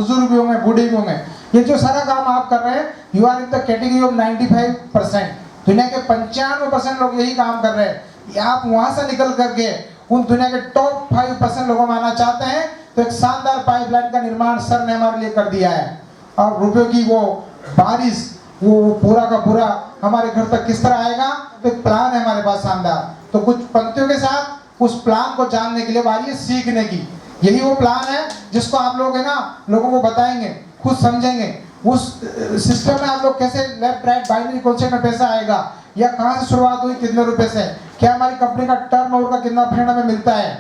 बुजुर्ग भी होंगे, बूढ़े भी होंगे। ये जो सारा काम आप कर रहे हैं, you are in the category of 95%। दुनिया के 95% लोग यही काम कर रहे हैं। आप वहां से निकल करके उन दुनिया के टॉप 5% लोगों में आना चाहते हैं, तो एक शानदार पाइपलाइन का निर्माण सर ने हमारे लिए कर दिया है। और रुपयों की वो बारिश, वो पूरा का पूरा हमारे घर तक किस तरह आएगा, तो एक प्लान है हमारे पास शानदार। तो कुछ पंक्तियों के साथ उस प्लान को जानने के लिए बारी है सीखने की। यही वो प्लान है जिसको आप लोग है ना लोगों को बताएंगे, खुद समझेंगे। उस सिस्टम में आप लोग कैसे लेफ्ट राइट बाइनरी कॉन्सेप्ट में पैसा आएगा, या कहाँ से शुरुआत हुई, कितने रुपए से, क्या हमारी कंपनी का टर्नओवर का कितना % हमें मिलता है,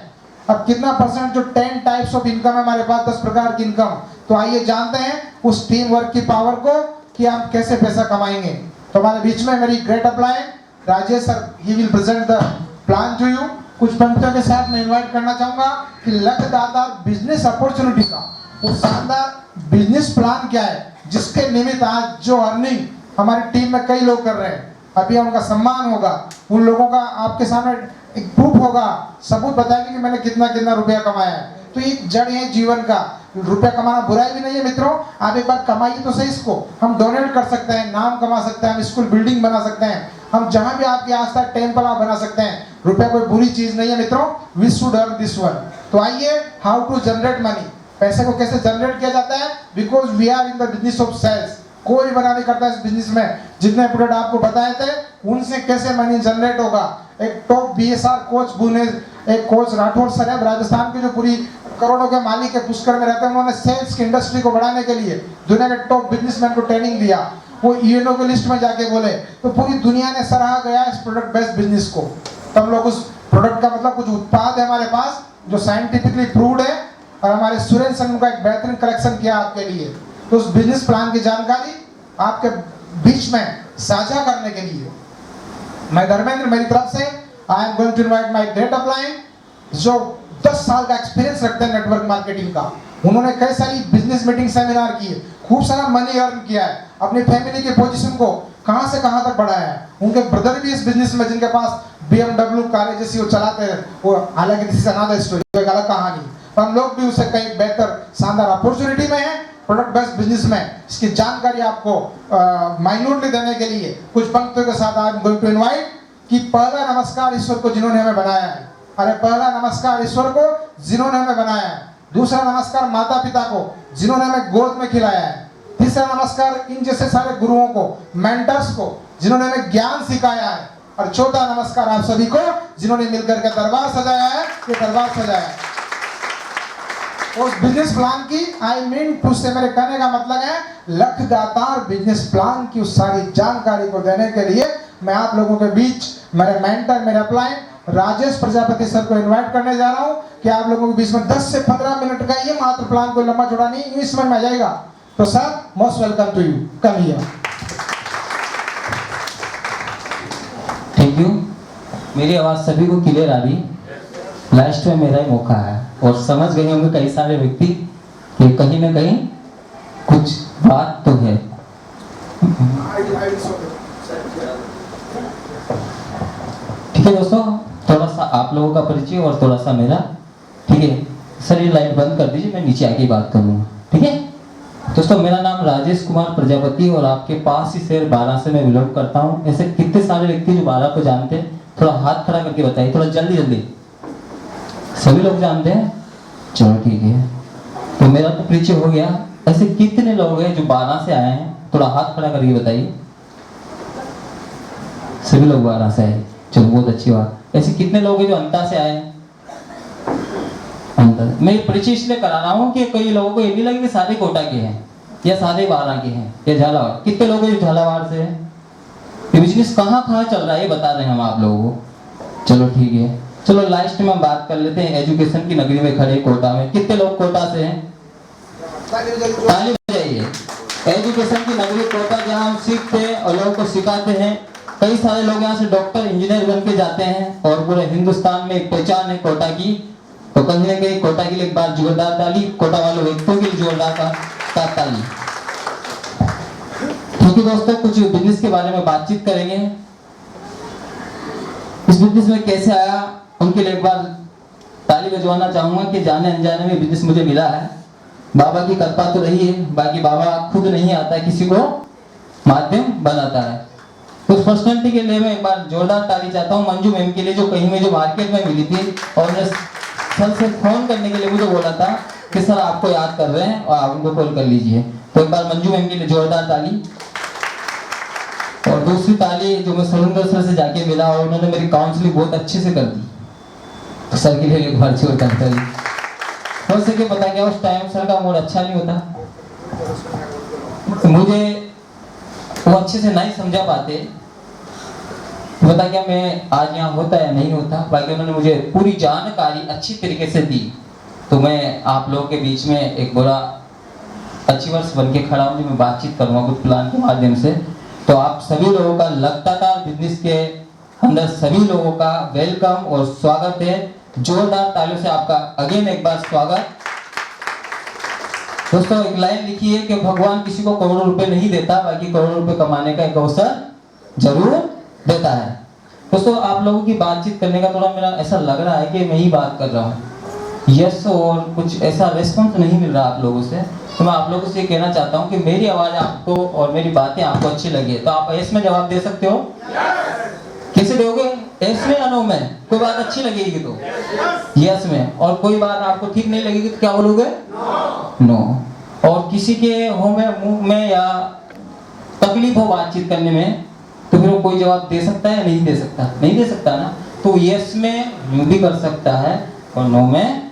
अब कितना % जो 10 टाइप्स ऑफ इनकम है हमारे पास, 10 प्रकार की इनकम। तो आइए जानते हैं उस टीम वर्क की पावर को कि हम कैसे पैसा कमाएंगे। तो हमारे बीच में मेरी great upline Rajesh sir, he will present the plan to you. कुछ पंक्तियों के साथ मैं इनवाइट करना चाहूंगा कि लक्ष्यदाता बिजनेस अपॉर्चुनिटी का वो शानदार बिजनेस प्लान क्या है, जिसके निमित्त आज जो अर्निंग हमारी टीम में कई लोग कर रहे हैं, अभी उनका सम्मान होगा, उन लोगों का आपके सामने एक प्रूफ होगा, सबूत बताएंगे कि मैंने कितना कितना रुपया कमाया है। तो ये जड़ है जीवन का। रुपया कमाना बुराई भी नहीं है मित्रों, आप एक बार कमाइए तो सही इसको। हम डोनेट कर सकते हैं, नाम कमा सकते हैं, हम स्कूल बिल्डिंग बना सकते हैं, हम जहां भी आपके आसपास टेम्पल आप बना सकते हैं। रुपया कोई बुरी चीज नहीं है मित्रों, we should earn this one. तो आइए, हाउ टू जनरेट मनी, पैसे को कैसे जनरेट किया जाता है, because we are in the business of sales. कोई बना नहीं करता इस बिजनेस में। जितने प्रोडक्ट आपको बताए थे उनसे कैसे मनी जनरेट होगा। एक टॉप बीएसआर कोच बुने, एक कोच राठौर सर है राजस्थान के, जो पूरी करोड़ों के मालिक के पुष्कर में रहते हैं। उन्होंने सेल्स की इंडस्ट्री को बढ़ाने के लिए दुनिया के टॉप बिजनेसमैन को ट्रेनिंग दिया। वो यूएनओ के लिस्ट में जाके बोले तो पूरी दुनिया ने सराहा गया इस प्रोडक्ट बेस्ड बिजनेस को। तो हम लोग उस प्रोडक्ट का मतलब कुछ उत्पाद है हमारे पास जो साइंटिफिकली प्रूव्ड है, और हमारे सुरेंद्र सर का एक बेहतरीन कलेक्शन किया आपके लिए। तो उस बिजनेस प्लान की जानकारी आपके बीच में साझा करने के लिए मैं धर्मेंद्र, मेरी तरफ से I am going to invite my great upline, जो 10 साल का एक्सपीरियंस रखते हैं नेटवर्क मार्केटिंग का। उन्होंने कई सारी बिजनेस मीटिंग सेमिनार किए, खूब सारा मनी अर्न किया है, अपनी फैमिली के पोजीशन को कहां से कहां तक बढ़ाया है। उनके ब्रदर भी इस बिजनेस में, जिनके पास BMW कारें जैसी वो चलाते हैं, वो हालांकि दिस इज अनदर स्टोरी, एक अलग कहानी। हम लोग भी उससे कई बेहतर शानदार अपॉर्चुनिटी में है प्रोडक्ट बेस्ड बिजनेस में। इसकी जानकारी आपको माइन्यूटली देने के लिए कुछ पंक्तियों के साथ I am going to invite कि पहला नमस्कार ईश्वर को जिन्होंने हमें बनाया है। अरे पहला नमस्कार ईश्वर को जिन्होंने हमें बनाया है। दूसरा नमस्कार माता पिता को जिन्होंने हमें गोद में खिलाया है। तीसरा नमस्कार इन जैसे सारे गुरुओं को, मेंटर्स को, जिन्होंने हमें ज्ञान सिखाया है। और चौथा नमस्कार आप सभी को जिन्होंने मिलकर के दरबार सजाया है, ये दरबार सजाया है। उस बिजनेस प्लान की आई मीन टू से, मेरे कहने का मतलब है लक्ष्यदातार बिजनेस प्लान की उस सारी जानकारी को देने के लिए मैं आप लोगों के बीच मेरे मेंटर, मेरे अपलाइन राजेश प्रजापति सर को इनवाइट करने जा रहा हूं कि आप लोगों के बीच में 10 से 15 मिनट का ये मात्र प्लान, को लंबा चौड़ा नहीं, यूं समझ में आ जाएगा। तो sir, most welcome to you, come here. Thank you. मेरी आवाज सभी को क्लियर आ रही? लास्ट में मेरा ही मौका है और समझ गए होंगे कई सारे व्यक्ति कि कहीं ना कहीं कुछ बात तो है। ठीक है दोस्तों, थोड़ा सा आप लोगों का परिचय और थोड़ा सा मेरा। ठीक है सर, ये लाइट बंद कर दीजिए, मैं नीचे आके बात करूंगा। ठीक है दोस्तों, मेरा नाम राजेश कुमार प्रजापति और आपके पास ही शहर बारा से मैं बिलोंग करता हूँ। ऐसे कितने सारे व्यक्ति जो बारा को जानते हैं, थोड़ा हाथ खड़ा करके बताइए, थोड़ा जल्दी जल्दी। सभी लोग जानते हैं? चलो ठीक है, तो मेरा तो परिचय हो गया। ऐसे कितने लोग हैं जो बारा से आए हैं, थोड़ा हाथ खड़ा करके बताइए। सभी लोग बारा से आए, चलो बहुत अच्छी बात। ऐसे कितने लोग हैं जो अंता से आए हैं? अंता। मैं परिचय इसलिए करा रहा हूँ कि कई लोगों को ये नहीं लगे कि सारे कोटा के हैं या सारे बारा के हैं या झालावाड़। कितने लोग हैं जो झालावाड़ से हैं? ये बिजनेस कहाँ कहाँ चल रहा है ये बता रहे हैं हम आप लोगों को। चलो ठीक है, चलो लास्ट में हम बात कर लेते हैं एजुकेशन की नगरी में खड़े कोटा में। कितने लोग कोटा से हैं? ताली बजाइए। एजुकेशन की नगरी कोटा, जहाँ हम सीखते हैं और लोगों को सिखाते हैं। कई सारे लोग यहाँ से डॉक्टर, इंजीनियर बन के जाते हैं और पूरे हिंदुस्तान में एक पहचान है कोटा की। तो कहीं ना कहीं कोटा के लिए एक बार जोरदार ताली, कोटा वाले व्यक्तियों के लिए जोरदार ताली। ठीक है दोस्तों, कुछ बिजनेस के बारे में बातचीत करेंगे। इस बिजनेस में कैसे आया उनके लिए एक बार ताली बजवाना चाहूंगा कि जाने अनजाने में बिजनेस मुझे मिला है। बाबा की कृपा तो रही है, बाकी बाबा खुद नहीं आता है, किसी को माध्यम बनाता है। उस पर्सनालिटी के लिए मैं एक बार जोरदार ताली चाहता हूँ मंजू मैम के लिए, जो कहीं में जो मार्केट में मिली थी और सर से फोन करने के लिए मुझे बोला था कि सर आपको याद कर रहे हैं और आप उनको कॉल कर लीजिए। तो एक बार मंजू मैम के लिए जोरदार ताली। और दूसरी ताली जो मैं सुरेंद्र सर से जाके मिला और उन्होंने मेरी काउंसलिंग बहुत अच्छे से कर दी, तो सर के लिए एक बार जोरदार ताली। हो सके पता क्या उस टाइम सर का मूड अच्छा नहीं होता, तो मुझे वो अच्छे से नहीं समझा पाते, पता क्या मैं आज यहाँ होता या नहीं होता। बाकी उन्होंने मुझे पूरी जानकारी अच्छी तरीके से दी, तो मैं आप लोगों के बीच में एक बड़ा अचीवर्स बन के खड़ा हूँ, जो मैं बातचीत करूँगा कुछ प्लान के माध्यम से। तो आप सभी लोगों का लगातार बिजनेस के अंदर सभी लोगों का वेलकम और स्वागत है। जोरदार तालियों से आपका अगेन एक बार स्वागत। दोस्तों एक लाइन लिखी है कि भगवान किसी को करोड़ों रुपए नहीं देता, बाकी करोड़ों रुपए कमाने का एक अवसर जरूर देता है। दोस्तों आप लोगों की बातचीत करने का थोड़ा मेरा ऐसा लग रहा है कि मैं ही बात कर रहा हूँ, यस और कुछ ऐसा रिस्पॉन्स नहीं मिल रहा आप लोगों से। तो मैं आप लोगों से कहना चाहता हूँ कि मेरी आवाज आपको और मेरी बातें आपको अच्छी लगी तो आप एस में जवाब दे सकते हो। कैसे दोगे? एस में या नो में? कोई बात अच्छी लगेगी तो यस में, और कोई बात आपको ठीक नहीं लगेगी तो क्या बोलोगे? नो। और किसी के हो में मुंह में या तकलीफ हो बातचीत करने में तो फिर वो कोई जवाब दे सकता है या नहीं दे सकता? नहीं दे सकता ना। तो यस में यूं भी कर सकता है और नो में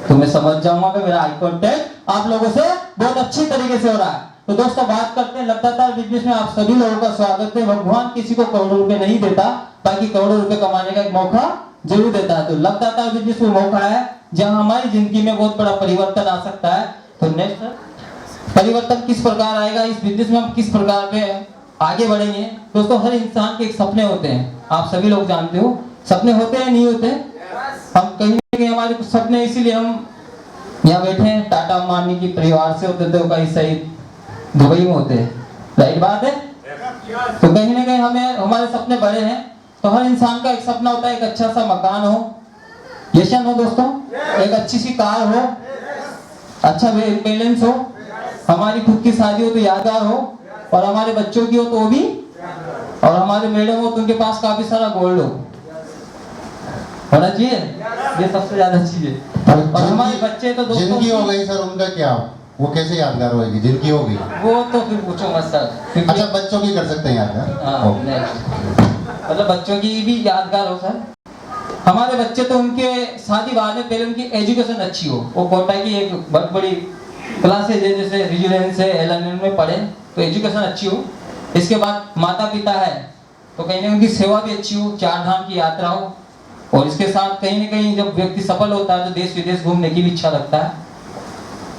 तो मैं समझ जाऊंगा कि मेरा आई कांटेक्ट आप लोगों से बहुत अच्छी तरीके से हो रहा है। तो दोस्तों बात करते हैं लगातार बिजनेस में आप सभी लोगों का स्वागत है। भगवान किसी को करोड़ों रुपए नहीं देता, बाकी करोड़ों रुपए कमाने का एक मौका जरूर देता है। तो लगातार बिजनेस में मौका है जहां हमारी जिंदगी में बहुत बड़ा परिवर्तन आ सकता है। तो नेक्स्ट परिवर्तन किस प्रकार आएगा, इस बिजनेस में हम किस प्रकार पे आगे बढ़ेंगे। दोस्तों हर इंसान के एक सपने होते हैं, आप सभी लोग जानते हो सपने होते हैं नहीं होते। हम कहीं ना कहीं हमारे कुछ सपने इसीलिए हम यहाँ बैठे हैं, टाटा अंबानी की परिवार से होते थे, कहीं सही दुबई में होते हैं, राइट बात है। तो कहीं ना कहीं हमें हमारे सपने बड़े हैं। तो हर इंसान का एक सपना होता है, एक अच्छा सा मकान हो, यशन हो दोस्तों, एक अच्छी सी कार हो, अच्छा बैलेंस हो, हमारी खुद की शादी हो तो यादगार हो, और हमारे बच्चों की हो तो वो भी, और हमारे मैडम हो तो उनके पास काफी सारा गोल्ड हो, होना चाहिए। ये सबसे ज्यादा चीज है। और हमारे बच्चे तो दोस्तों जिनकी हो गई सर उनका क्या, वो कैसे यादगार होगी? जिनकी हो गई वो तो फिर पूछो मत सर। अच्छा बच्चों की कर सकते हैं यादगार। हाँ, मतलब बच्चों की भी यादगार हो सर। हमारे बच्चे तो उनके शादी बाद में पहले उनकी एजुकेशन अच्छी हो, वो कोटा की एक बहुत बड़ी क्लासेज है जैसे विजिलेंस है, एलएनएम में पढ़े तो एजुकेशन अच्छी हो। इसके बाद माता पिता है तो कहीं ना उनकी सेवा भी अच्छी हो, 4 धाम की यात्रा हो, और इसके साथ कहीं ना कहीं जब व्यक्ति सफल होता है तो देश विदेश घूमने की भी इच्छा रखता है।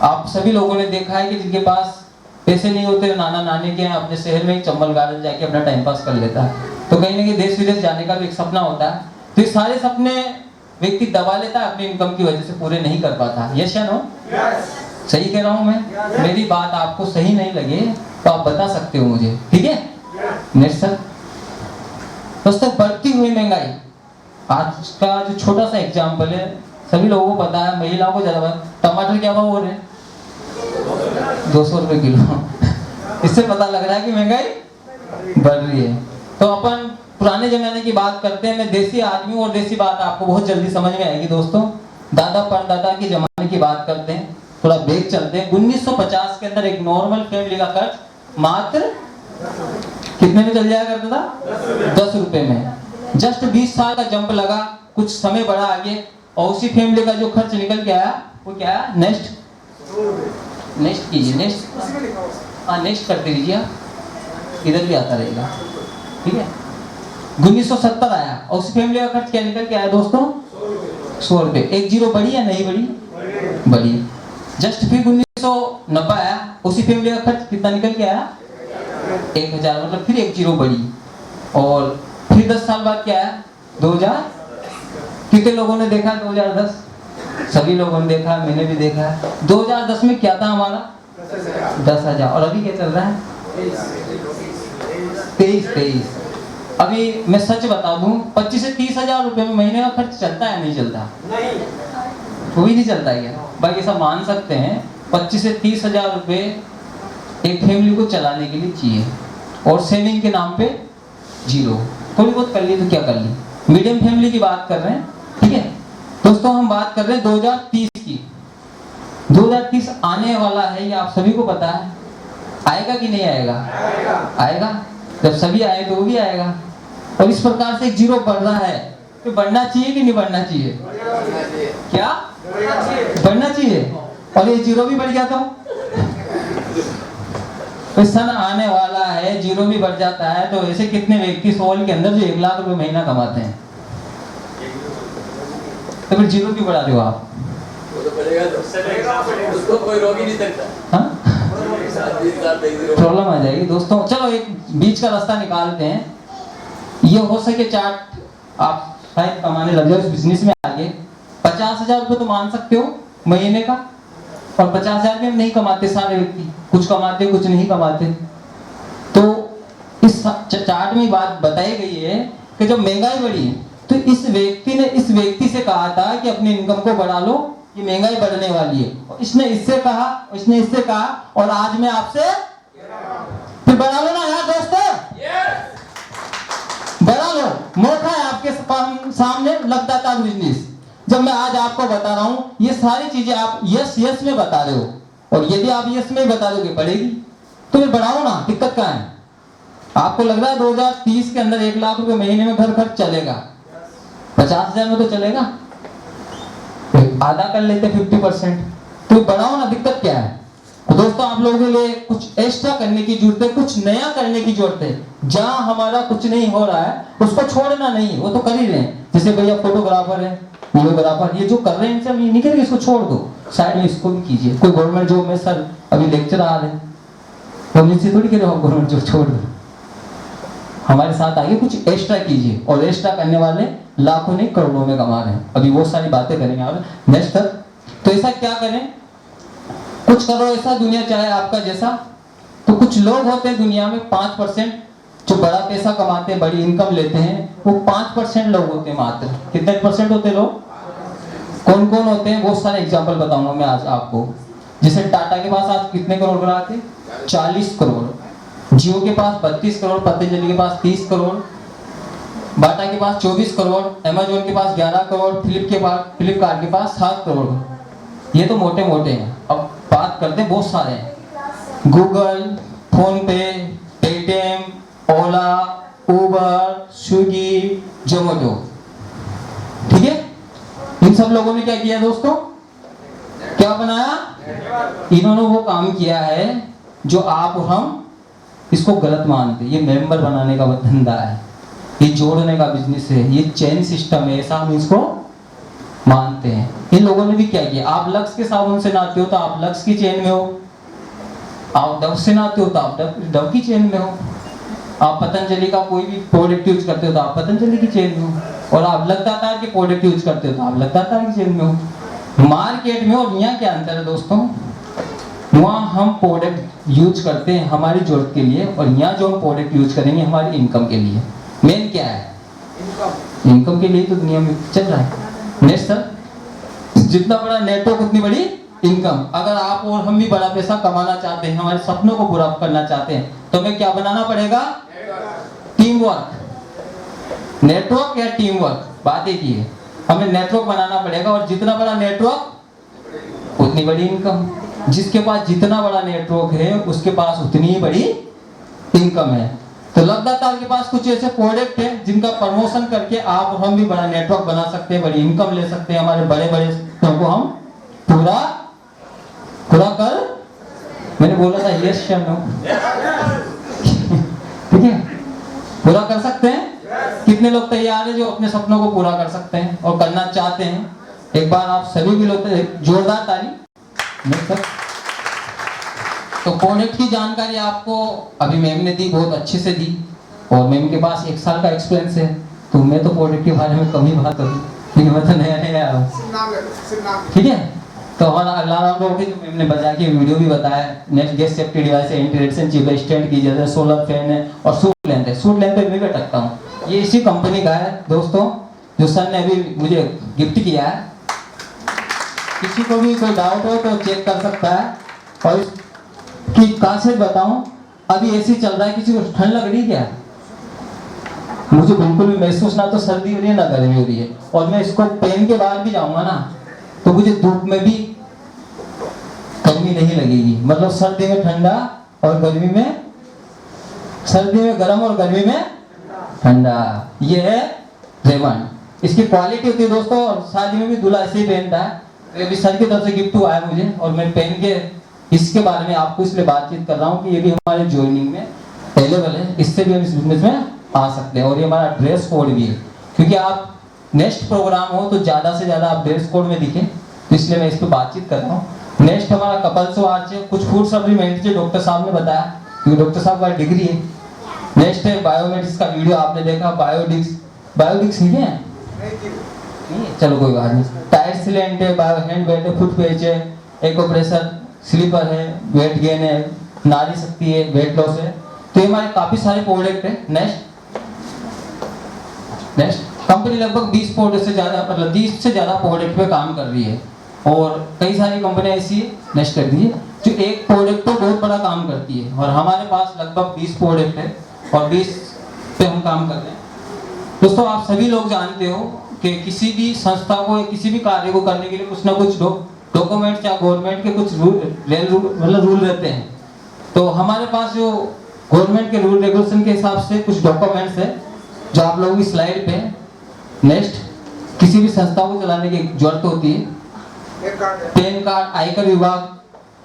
आप सभी लोगों ने देखा है कि जिनके पास पैसे नहीं होते नाना नानी के अपने शहर में चंबल गार्डन जाके अपना टाइम पास कर लेता है। तो कहीं ना कहीं देश विदेश जाने का भी एक सपना होता है। तो ये सारे सपने व्यक्ति दबा लेता है, अपनी इनकम की वजह से पूरे नहीं कर पाता। यस या नो? सही कह रहा हूँ मैं? मेरी बात आपको सही नहीं लगे तो आप बता सकते हो मुझे, ठीक है? Next sir. दोस्तों बढ़ती हुई महंगाई, आज का जो छोटा सा एग्जाम्पल है, सभी लोगों को पता है महिलाओं को ज्यादा टमाटर क्या भाव हो रहे हैं? 200 रुपए किलो। इससे पता लग रहा है कि महंगाई बढ़ रही है। तो अपन पुराने जमाने की बात करते हैं। मैं देसी आदमी हूँ और देसी बात आपको बहुत जल्दी समझ में आएगी दोस्तों। दादा परदादा के जमाने की बात करते हैं, थोड़ा ब्रेक चलते हैं। 1950 के अंदर एक नॉर्मल फैमिली का खर्च मात्र कितने में चल जाया करता था? 10 रुपए में। जस्ट 20 साल का जंप लगा, कुछ समय बढ़ा आगे, और उसी फैमिली का जो खर्च निकल के आया वो क्या है? नेक्स्ट कीजिए, नेक्स्ट करते रहिए आप, इधर भी आता रहेगा, ठीक है। 1970 आया और उसी फैमिली का खर्च क्या निकल के आया दोस्तों? 100 रुपए। एक जीरो बढ़ी या नहीं बढ़ी? बढ़ी। जस्ट फिर 1990 आया, उसी फैमिली का खर्च कितना निकल के आया? 1000, मतलब फिर एक जीरो बढ़ी। और फिर 10 साल बाद क्या आया? 2000। कितने लोगों ने देखा 2010? सभी लोगों ने देखा, मैंने भी देखा। 2010 में क्या था हमारा? 10,000। और अभी क्या चल रहा है? 23। अभी मैं सच बता दूं, 25 से 30 हजार रुपए में महीने का खर्च चलता है नहीं चलता? वो भी नहीं चलता है क्या? बाकी सब मान सकते हैं 25 से 30 हजार रुपये एक फैमिली को चलाने के लिए चाहिए, और सेविंग के नाम पे जीरो। थोड़ी बहुत कर ली तो क्या कर ली, मीडियम फैमिली की बात कर रहे हैं, ठीक है दोस्तों। हम बात कर रहे हैं 2030 की। 2030 आने वाला है, ये आप सभी को पता है। आएगा कि नहीं आएगा? आएगा। जब सभी आए तो वो भी आएगा। और इस प्रकार से एक जीरो बढ़ रहा है, तो बढ़ना चाहिए कि नहीं बढ़ना चाहिए? क्या बढ़ना चाहिए? और ये जीरो भी बढ़ गया तो सन आने वाला है, जीरो भी बढ़ जाता है, तो ऐसे कितने व्यक्ति सोल के अंदर जो 1 लाख रुपए महीना कमाते हैं, तो फिर जीरो क्यों बढ़ा रहे हो आप? उसको कोई रोक ही नहीं सकता। हाँ, प्रॉब्लम आ जाएगी दोस्तों। चलो एक बीच का रास्ता निकालते हैं। ये हो सके चार्ट आप शायद कमाने लग जाओ इस बिजनेस में आगे। 50,000 रुपये तो मान सकते हो महीने का, और 50,000 में नहीं कमाते सारे व्यक्ति, कुछ कमाते कुछ नहीं कमाते। तो इस चार्ट में बात बताई गई है कि जब महंगाई बढ़ी तो इस व्यक्ति ने इस व्यक्ति से कहा था कि अपनी इनकम को बढ़ा लो, ये महंगाई बढ़ने वाली है। और इसने इससे कहा, इसने इससे कहा, और आज मैं आपसे फिर बढ़ा लो ना यार दोस्तों, बढ़ा लो। मौका है आपके सामने लगातार बिजनेस। जब मैं आज आपको बता रहा हूं ये सारी चीजें आप यस यस में बता रहे हो, और यदि आप यस में बता दोगे पड़ेगी तो फिर बढ़ाओ ना, दिक्कत कहां है? आपको लग रहा है 2030 के अंदर 1 लाख रुपए महीने में घर खर्च चलेगा, 50,000 में तो चलेगा, तो आधा कर लेते 50%, तो बढ़ाओ ना, दिक्कत क्या है? तो दोस्तों आप लोगों के लिए कुछ एक्स्ट्रा करने की जरूरत है, कुछ नया करने की जरूरत है। जहां हमारा कुछ नहीं हो रहा है उसको छोड़ना नहीं, वो तो कर ही रहे हैं। जैसे भैया फोटोग्राफर है, वीडियोग्राफर, ये जो कर रहे हैं इनसे हम ये नहीं करेंगे इसको छोड़ दो, साइड में इसको भी कीजिए। कोई गवर्नमेंट जॉब में सर अभी लेक्चर आ रहे हैं, तो हम इनसे थोड़ी कह रहे हो गवर्नमेंट जॉब छोड़ दो, हमारे साथ आगे कुछ एक्स्ट्रा कीजिए। और एक्स्ट्रा करने वाले लाखों नहीं करोड़ों में कमा रहे हैं। अभी बहुत सारी बातें करेंगे और नेक्स्ट तक। तो ऐसा क्या करें, कुछ करो ऐसा दुनिया चाहे आपका जैसा। तो कुछ लोग होते हैं दुनिया में 5% जो बड़ा पैसा कमाते हैं, बड़ी इनकम लेते हैं, वो 5% लोग होते हैं मात्र। कितने परसेंट होते हैं लोग? कौन कौन होते हैं? बहुत सारे एग्जांपल बताऊंगा मैं आज आपको। जैसे टाटा के पास आज कितने करोड़ ग्राहक है? 40 करोड़। जियो के पास 32 करोड़, पतंजलि के पास 30 करोड़, बाटा के पास 24 करोड़, अमेजोन के पास 11 करोड़, फ्लिपकार्ट के पास 7 करोड़। ये तो मोटे मोटे हैं। अब बात करते हैं, बहुत सारे हैं। गूगल, फोन पे, पेटीएम, ओला, उबर, स्विगी, जोमेटो, ठीक है। इन सब लोगों ने क्या किया दोस्तों? क्या बनाया? इन्होंने वो काम किया है जो आप और हम इसको गलत मानते हैं। ये मेंबर बनाने का धंधा है, ये जोड़ने का बिजनेस है, ये चेन सिस्टम है, ऐसा हम इसको मानते हैं। इन लोगों ने भी क्या किया? आप लक्स के साबुन से नहाते हो तो आप लक्स की चेन में हो, आप डव से नहाते हो तो आप डव की चेन में हो, आप पतंजलि का कोई भी प्रोडक्ट यूज करते हो तो आप पतंजलि की चेन में हो, और आप लगातार के प्रोडक्ट यूज करते हो तो आप लगातार की चेन में हो। मार्केट में और यहाँ क्या अंतर है दोस्तों? वहाँ हम प्रोडक्ट यूज करते हैं हमारी जरूरत के लिए, और यहाँ जो हम प्रोडक्ट यूज करेंगे हमारी इनकम के लिए। मेन क्या है? इनकम के लिए तो दुनिया में चल रहा है। नेक्स्ट सर, जितना बड़ा नेटवर्क उतनी बड़ी इनकम। अगर आप और हम भी बड़ा पैसा कमाना चाहते हैं, हमारे सपनों को पूरा करना चाहते हैं, तो हमें क्या बनाना पड़ेगा? Team work. नेटवर्क या टीम वर्क, बात एक ही है। हमें नेटवर्क बनाना पड़ेगा, और जितना बड़ा नेटवर्क उतनी बड़ी इनकम। जिसके पास जितना बड़ा नेटवर्क है उसके पास उतनी ही बड़ी इनकम है। तो लगातार के पास कुछ ऐसे प्रोडक्ट हैं जिनका प्रमोशन करके आप और हम भी बड़ा नेटवर्क बना सकते हैं, बड़ी इनकम ले सकते हैं। हमारे बड़े बड़े को हम पूरा कर, मैंने बोला था यस या नो, ठीक है, पूरा कर सकते हैं। कितने लोग तैयार हैं जो अपने सपनों को पूरा कर सकते हैं और करना चाहते हैं? एक बार आप सभी भी लोग जोरदार ताली। तो प्रोडक्ट की जानकारी आपको अभी मैम ने दी, बहुत अच्छे से दी, और मैम के पास 1 साल का एक्सपीरियंस है। तो मैं तो प्रोडक्ट के बारे में कम ही बात करूँ, क्योंकि मैं तो नया आया हूँ, ठीक है। तो हमारा अगला राउंड होगी जो मैम ने बजा के वीडियो भी बताया। नेक्स्ट गैस सेफ्टी डिवाइस है, इंटीग्रेशन चिप है, स्टैंड की जगह सोलर फैन है, और सूट लेंथ है। सूट लेंथ पे मैं भी रखता हूँ, ये इसी कंपनी का है दोस्तों, जो सर ने अभी मुझे गिफ्ट किया है। किसी को भी कोई डाउट हो तो चेक कर सकता है। और इसकी खासियत बताऊं, अभी एसी चल रहा है, किसी को ठंड लग रही है क्या? मुझे बिल्कुल भी महसूस ना तो सर्दी हो रही है ना गर्मी हो रही है। और मैं इसको पहन के बाहर भी जाऊंगा ना तो मुझे धूप में भी गर्मी नहीं लगेगी। मतलब सर्दी में ठंडा और गर्मी में, सर्दी में गर्म और गर्मी में ठंडा। ये है रेमंड। इसकी क्वालिटी होती है दोस्तों, और शादी में भी दूल्हा ऐसे ही पहनता है। ये भी सर की तरफ से गिफ्ट हुआ है मुझे, और मैं पहन के इसके बारे में आपको इसलिए बातचीत कर रहा हूँ कि ये भी हमारे ज्वाइनिंग में अवेलेबल है। इससे भी हम इस बिजनेस में आ सकते हैं। और ये हमारा ड्रेस कोड भी है, क्योंकि आप नेक्स्ट प्रोग्राम हो तो ज़्यादा से ज़्यादा आप ड्रेस कोड में दिखें, तो इसलिए मैं इस पर बातचीत कर रहा हूँ। नेक्स्ट हमारा कपल्स वार्च है, कुछ फूड सप्लीमेंट जो डॉक्टर साहब ने बताया, क्योंकि डॉक्टर साहब का डिग्री है। नेक्स्ट है बायोमेडिक्स का वीडियो आपने देखा, बायोडिक्स नहीं है? नहीं, चलो कोई बात नहीं। टायर सिलेंट है, बायो हैंड बेल्ट है, फुट पेज है, एको प्रेशर, स्लीपर है, वेट गेन है, नारी शक्ति है, वेट लॉस है। तो ये हमारे काफी सारे प्रोडक्ट है। नेक्स्ट कंपनी लगभग 20 प्रोडक्ट से ज्यादा, मतलब 20 से ज्यादा प्रोडक्ट पे काम कर रही है। और कई सारी कंपनियां ऐसी है, नेक्स्ट कर दीजिए, जो एक प्रोडक्ट पे बहुत बड़ा काम करती है। और हमारे पास लगभग 20 प्रोडक्ट है और 20 पे हम काम कर रहे हैं। दोस्तों आप सभी लोग जानते हो कि किसी भी संस्था को या किसी भी कार्य को करने के लिए कुछ ना कुछ डॉक्यूमेंट्स या गवर्नमेंट के कुछ रूल रहते हैं। तो हमारे पास जो गवर्नमेंट के रूल रेगुलेशन के हिसाब से कुछ डॉक्यूमेंट्स है जो आप लोगों की स्लाइड पे। नेक्स्ट, किसी भी संस्था को चलाने की जरूरत होती है पैन कार्ड, आयकर विभाग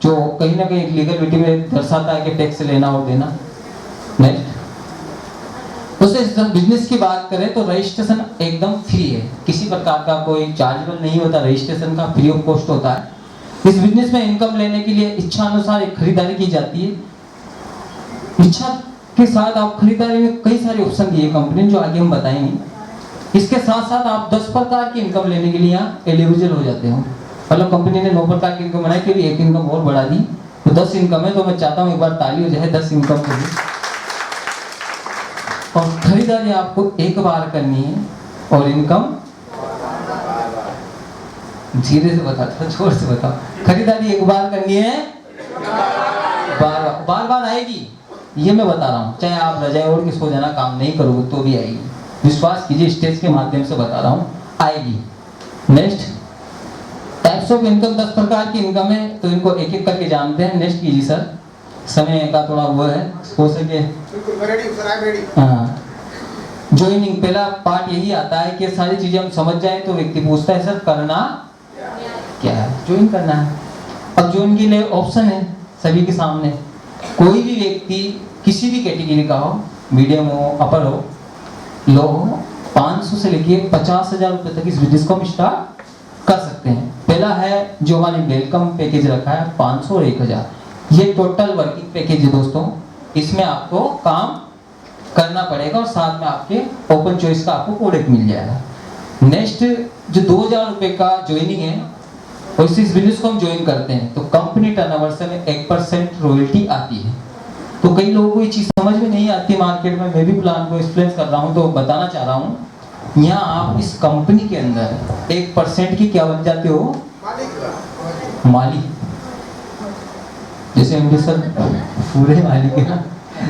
जो कहीं ना कहीं एक लीगलिटी में दर्शाता है कि टैक्स लेना और देना। नेक्स्ट, बिजनेस की बात करें तो रजिस्ट्रेशन एकदम फ्री है, किसी प्रकार का कोई चार्जेबल नहीं होता, रजिस्ट्रेशन का फ्री ऑफ कॉस्ट होता है। इस बिजनेस में इनकम लेने के लिए इच्छा अनुसार एक खरीदारी की जाती है। इच्छा के साथ आप खरीदारी में कई सारे ऑप्शन दिए कंपनी जो आगे हम बताएंगे। इसके साथ साथ आप 10 प्रकार की इनकम लेने के लिए यहाँ एलिजिबल हो जाते हो। मतलब कंपनी ने 9 प्रकार की इनकम बनाई, कि भी एक इनकम और बढ़ा दी, तो 10 इनकम है। तो मैं चाहता हूँ एक बार ताली हो जाए 10 इनकम के लिए। और खरीदारी आपको एक बार करनी है और इनकम, धीरे से बताओ, जोर से बताओ। खरीदारी एक बार करनी है, बार बार आएगी, ये मैं बता रहा हूँ। चाहे आप रजाई ओढ़ के सो जाना, काम नहीं करोगे तो भी आएगी। विश्वास कीजिए, स्टेज के माध्यम से बता रहा हूँ, आएगी। नेक्स्ट, टाइप्स ऑफ इनकम 10 प्रकार की इनकम है, तो इनको एक एक करके जानते हैं। नेक्स्ट कीजिए सर, समय का थोड़ा वो है, हो सके। हाँ, ज्वाइनिंग पहला पार्ट यही आता है कि सारी चीजें हम समझ जाए तो व्यक्ति पूछता है सर करना क्या है, ज्वाइन करना है। अब ज्वाइन के लिए ऑप्शन है सभी के सामने। कोई भी व्यक्ति किसी भी कैटेगरी का हो, मीडियम हो, अपर हो, लो हो, 500 से लेके 50,000 रुपए तक इस बिजनेस को हम स्टार्ट कर सकते हैं। पहला है जो हमारी वेलकम पैकेज रखा है 500 और 1000, ये टोटल वर्किंग पैकेज है दोस्तों। इसमें आपको काम करना पड़ेगा और साथ में आपके ओपन चॉइस का आपको प्रोडक्ट मिल जाएगा। नेक्स्ट, जो 2000 रुपए का ज्वाइनिंग है और इस बिजनेस को हम ज्वाइन करते हैं तो कंपनी टर्नओवर से 1% रॉयल्टी आती है। तो कई लोगों को ये चीज समझ में नहीं आती मार्केट में, मैं भी प्लान को एक्सप्लेन कर रहा हूँ तो बताना चाह रहा हूँ। यहाँ आप इस कंपनी के अंदर 1% की क्या बन जाते हो, मालिक। जैसे हम सर पूरे मालिक है ना,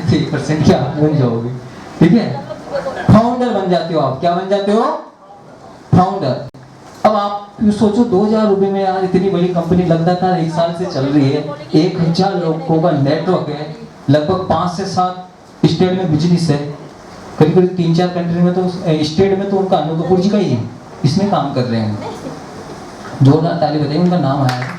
1% क्या आप बन जाओगे, ठीक है। फाउंडर बन जाते हो आप, क्या बन जाते हो, फाउंडर। अब आप सोचो 2000 रुपए में यार इतनी बड़ी कंपनी लगातार 1 साल से चल रही है, 1000 लोगों का नेटवर्क है, लगभग 5 से 7 स्टेट में बिजनेस है, करीब करीब 3-4 कंट्री में तो स्टेट में तो उनका अनुकूल जी का ही है, इसमें काम कर रहे हैं। जोरदार ताली बताइए, उनका नाम आया।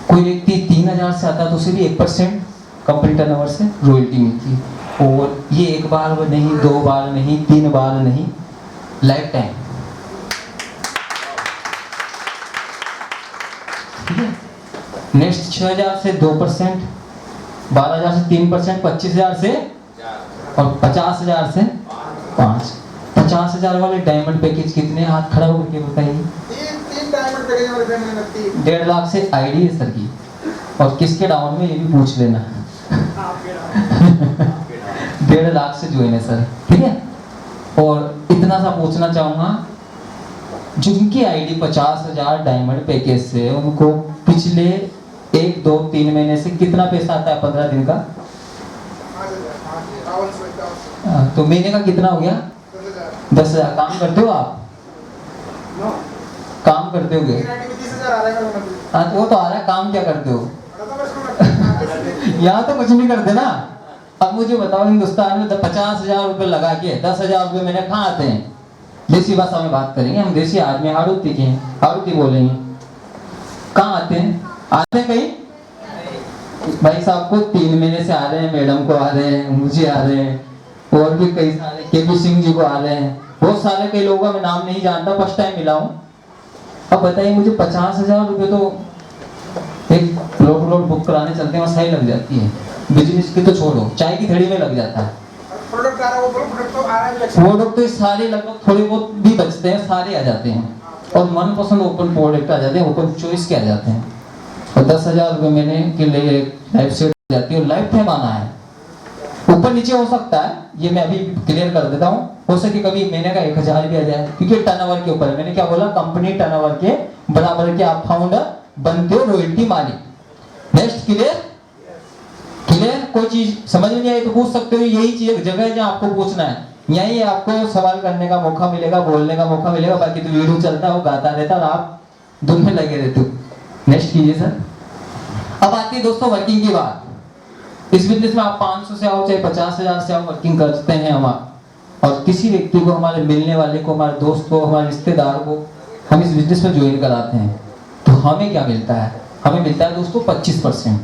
कोई व्यक्ति 3000 से आता तो उसे भी 1% कंपनी टर्नओवर से रॉयल्टी मिलती है। और ये एक बार नहीं, 2 बार नहीं, 3 बार नहीं, लाइफ टाइम। ठीक है। नेक्स्ट 6000 से 2%, 12000 से 3%, 25000 से और 50000 से 5। 50000 वाले डायमंड पैकेज कितने, हाथ खड़ा होकर के बताइए। 3 डायमंड पैकेज वाले फैमिली लगती है। 1.5 लाख से आईडी है सर की, और किसके डाउन में ये भी पूछ लेना। 1.5 लाख से ज्वाइन है सर, ठीक है। और इतना सा पूछना चाहूंगा, जिनकी आईडी 50,000 डायमंड पैकेज से, उनको पिछले 1, 2, 3 महीने से कितना पैसा आता है 15 दिन का? तो महीने का कितना हो गया? 10,000। काम करते हो आप? काम करते हो? हाँ, तो वो तो आ रहा है। काम क्या करते हो? यहाँ तो कुछ नहीं करते ना। अब मुझे बताओ, हिंदुस्तान में 50,000 रुपए लगा के 10,000 रुपए मैंने कहाँ आते हैं? देसी भाषा में बात करेंगे, हम देसी आदमी, हाड़ूती के हैं, हाड़ूती बोलेंगे। कहाँ आते हैं? आते हैं कहीं? भाई साहब को 3 महीने से आ रहे हैं, मैडम को आ रहे हैं, मुझे आ रहे हैं, और भी कई सारे, केपी सिंह जी को आ रहे हैं, बहुत सारे कई लोगों का मैं नाम नहीं जानता, फर्स्ट टाइम मिला हूँ। अब बताइए मुझे 50,000 रुपए तो एक प्लॉट बुक कराने चलते हैं, सही लग जाती है। बिजनेस की तो छोड़ो, चाय की थैली में लग जाता है। प्रोडक्ट आ रहा है, वो प्रोडक्ट तो आ रहा है। प्रोडक्ट तो सारे लगभग थोड़े बहुत भी बचते हैं, सारे आ जाते हैं, और मनपसंद ओपन प्रोडक्ट आ जाते हैं, ओपन चॉइस के आ जाते हैं। और 10,000 रुपये महीने के लिए लाइफ सेट हो जाती है, और लाइफ टाइम आना है। ऊपर नीचे हो सकता है, ये मैं अभी क्लियर कर देता हूँ। हो सके कभी महीने का 1,000 भी आ जाए, क्योंकि टर्नओवर के ऊपर, मैंने क्या बोला, कंपनी टर्नओवर के बराबर के आप फाउंडर बनते हो, रॉयल्टी मालिक। Next, clear? क्लियर? कोई चीज समझ में नहीं आई तो पूछ सकते हो। यही चीज जगह है जहाँ आपको पूछना है, यही आपको सवाल करने का मौका मिलेगा, बोलने का मौका मिलेगा। बाकी तो वीडियो चलता है, वो गाता रहता है और आप धुन में लगे रहते हो। नेक्स्ट कीजिए सर। अब आती है दोस्तों वर्किंग की बात। इस बिजनेस में आप 500 से आओ चाहे 50,000 से आओ, वर्किंग करते हैं हम। और किसी व्यक्ति को, हमारे मिलने वाले को, हमारे दोस्त को, हमारे रिश्तेदार को हम इस बिजनेस में ज्वाइन कराते हैं, तो हमें क्या मिलता है? हमें मिलता है दोस्तों 25%।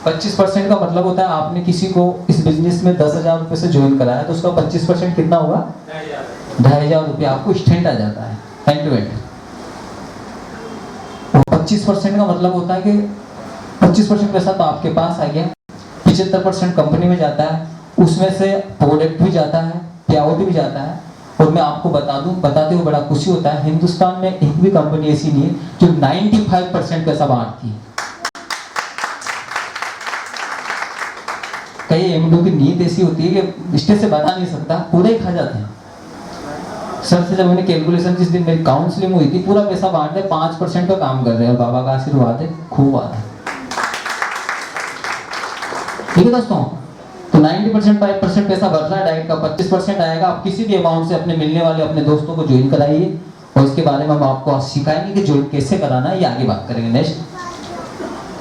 25% का मतलब होता है, आपने किसी को इस बिजनेस में 10,000 रुपए से ज्वाइन कराया, तो उसका 25% कितना होगा? 2,500 रुपये आपको स्टेंट आ जाता है, एंड टू एंड। 25% का मतलब होता है कि 25% पैसा तो आपके पास आ गया, 75% कंपनी में जाता है, उसमें से प्रोडक्ट भी जाता है, पे आउट भी जाता है। और मैं आपको बताते हुए बड़ा खुशी होता है, हिंदुस्तान में एक भी कंपनी ऐसी नहीं है जो 95% पैसा बांटती है। कई एमडीओ की नीयत ऐसी होती है कि स्टेज से बता नहीं सकता, पूरा ही खा जाते हैं। सर से जब मैंने कैलकुलेशन, जिस दिन मेरी काउंसलिंग हुई थी, पूरा पैसा बांट दे, 5% का काम कर रहे हैं, और बाबा का आशीर्वाद है, खूब आता है। ठीक है दोस्तों, तो 90% 5% पैसा बढ़ रहा है डाइट का, 25% आएगा। आप किसी भी अमाउंट से अपने मिलने वाले अपने दोस्तों को ज्वाइन कराइए, और इसके बारे में हम आपको सिखाएंगे कि ज्वाइन कैसे कराना है, ये आगे बात करेंगे। नेक्स्ट,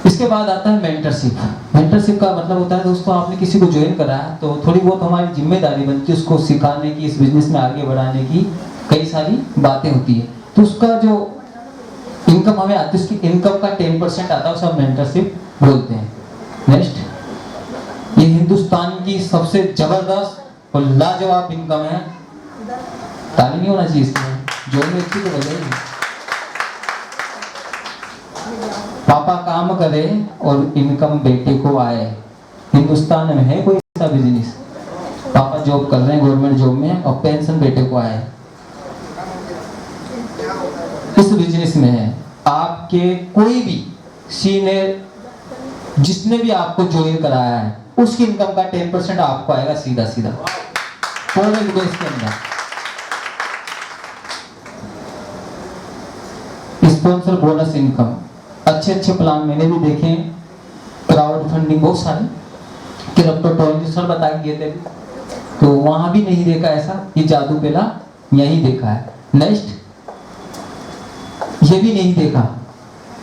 इसके बाद आता है मेंटरशिप। मेंटरशिप का मतलब होता है दोस्तों, आपने किसी को ज्वाइन कराया तो थोड़ी बहुत हमारी जिम्मेदारी बनती है उसको सिखाने की, इस बिजनेस में आगे बढ़ाने की, कई सारी बातें होती है। तो उसका जो इनकम हमें आती है, उसकी इनकम का 10% आता है, उसे हम मेंटरशिप बोलते हैं। नेक्स्ट, ये हिंदुस्तान की सबसे जबरदस्त और लाजवाब इनकम है। ताली नहीं होना चाहिए इसमें, ज्वाइन व्यक्ति को बजाइए। पापा काम करे और इनकम बेटे को आए। हिंदुस्तान में है कोई ऐसा बिजनेस? पापा जॉब कर रहे हैं गवर्नमेंट जॉब में, और पेंशन बेटे को आए। इस बिजनेस में है, आपके कोई भी सीनियर जिसने भी आपको ज्वाइन कराया है, उसकी इनकम का 10% आपको आएगा सीधा सीधा फॉरेन बेस के अंदर। स्पॉन्सर बोनस इनकम, अच्छे अच्छे प्लान मैंने भी देखे, क्राउड फंडिंग बहुत सारे, क्रिप्टो सर बता के गए थे, तो वहां भी नहीं देखा ऐसा, ये जादू पेला यही देखा है। नेक्स्ट, ये भी नहीं देखा,